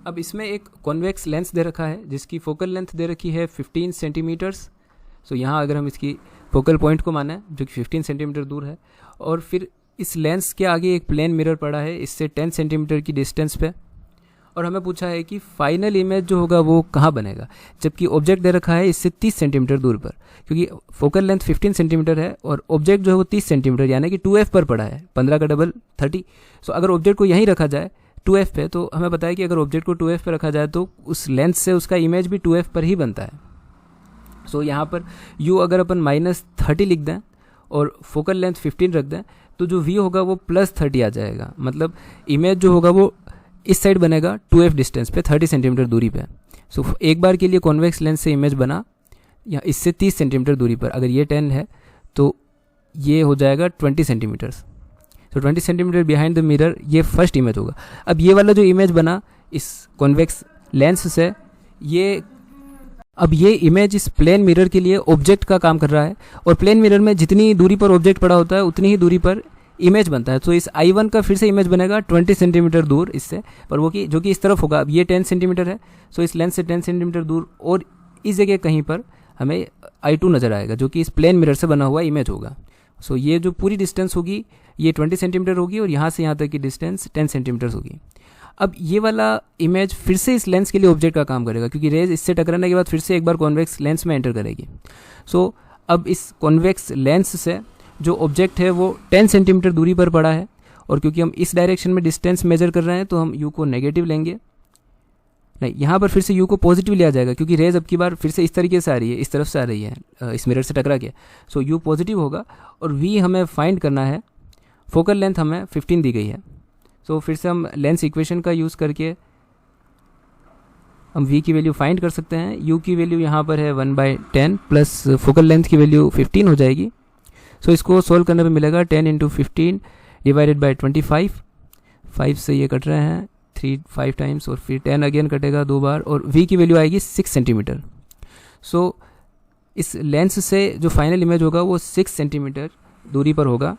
अब इसमें एक कॉन्वेक्स लेंस दे रखा है जिसकी फोकल लेंथ दे रखी है 15 सेंटीमीटर्स। सो यहाँ अगर हम इसकी फोकल पॉइंट को माना जो कि 15 सेंटीमीटर दूर है, और फिर इस लेंस के आगे एक प्लेन मिरर पड़ा है इससे 10 सेंटीमीटर की डिस्टेंस पे, और हमें पूछा है कि फाइनल इमेज जो होगा वो कहाँ बनेगा, जबकि ऑब्जेक्ट दे रखा है इससे 30 सेंटीमीटर दूर पर, क्योंकि फोकल लेंथ 15 सेंटीमीटर है और ऑब्जेक्ट जो है वो 30 सेंटीमीटर यानी कि 2f पर पड़ा है, 15 का डबल 30। सो अगर ऑब्जेक्ट को यहीं रखा जाए 2f पे, तो हमें पता है कि अगर ऑब्जेक्ट को 2f पे रखा जाए तो उस लेंस से उसका इमेज भी 2f पर ही बनता है। सो यहाँ पर u अगर अपन -30 लिख दें और फोकल लेंथ 15 रख दें तो जो v होगा वो +30 आ जाएगा, मतलब इमेज जो होगा वो इस साइड बनेगा 2f डिस्टेंस पे 30 सेंटीमीटर दूरी पे। सो एक बार के लिए कॉन्वेक्स लेंस से इमेज बना या इससे 30 सेंटीमीटर दूरी पर, अगर ये 10 है तो ये हो जाएगा 20 सेंटीमीटर्स। तो 20 सेंटीमीटर बिहाइंड द मिरर ये फर्स्ट इमेज होगा। अब ये वाला जो इमेज बना इस कॉन्वेक्स लेंस से, अब ये इमेज इस प्लेन मिरर के लिए ऑब्जेक्ट का काम कर रहा है, और प्लेन मिरर में जितनी दूरी पर ऑब्जेक्ट पड़ा होता है उतनी ही दूरी पर इमेज बनता है। तो इस I1 का फिर से इमेज बनेगा 20 सेंटीमीटर दूर इससे, पर वो कि जो कि इस तरफ होगा। अब ये 10 सेंटीमीटर है, सो इस लेंस से 10 सेंटीमीटर दूर और इस जगह कहीं पर हमें I2 नज़र आएगा जो कि इस प्लेन मिरर से बना हुआ इमेज होगा। सो ये जो पूरी डिस्टेंस होगी ये 20 सेंटीमीटर होगी और यहाँ से यहाँ तक की डिस्टेंस 10 सेंटीमीटर होगी। अब ये वाला इमेज फिर से इस लेंस के लिए ऑब्जेक्ट का काम करेगा, क्योंकि रेज इससे टकराने के बाद फिर से एक बार कॉन्वेक्स लेंस में एंटर करेगी। सो अब इस कॉन्वेक्स लेंस से जो ऑब्जेक्ट है वो 10 सेंटीमीटर दूरी पर पड़ा है, और क्योंकि हम इस डायरेक्शन में डिस्टेंस मेजर कर रहे हैं तो हम u को नेगेटिव लेंगे, नहीं यहाँ पर फिर से u को पॉजिटिव लिया जाएगा, क्योंकि रेज अब की बार फिर से इस तरीके से आ रही है, इस तरफ से आ रही है, इस मिरर से टकरा के। सो u पॉजिटिव होगा, और v हमें फाइंड करना है, फोकल लेंथ हमें 15 दी गई है। सो फिर से हम लेंस इक्वेशन का यूज़ करके हम v की वैल्यू फाइंड कर सकते हैं। u की वैल्यू यहाँ पर है 1/10 प्लस फोकल लेंथ की वैल्यू 15 हो जाएगी। सो इसको सोल्व करने पे मिलेगा 10 × 15 डिवाइडेड बाई 25। 5 से ये कट रहे हैं 5 टाइम्स, और फिर 10 अगेन कटेगा 2 बार, और v की वैल्यू आएगी 6 सेंटीमीटर। सो इस लेंस से जो फाइनल इमेज होगा वो 6 सेंटीमीटर दूरी पर होगा,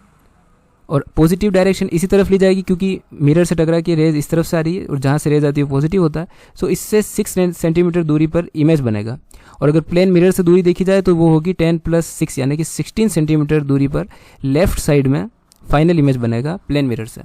और पॉजिटिव डायरेक्शन इसी तरफ ली जाएगी क्योंकि मिरर से टकरा के रेज इस तरफ से आ रही है और जहाँ से रेज आती है पॉजिटिव होता है। सो इससे 6 सेंटीमीटर दूरी पर इमेज बनेगा, और अगर प्लेन मिरर से दूरी देखी जाए तो वो होगी 10 + 6 यानी कि 16 सेंटीमीटर दूरी पर लेफ्ट साइड में फाइनल इमेज बनेगा प्लेन मिरर से।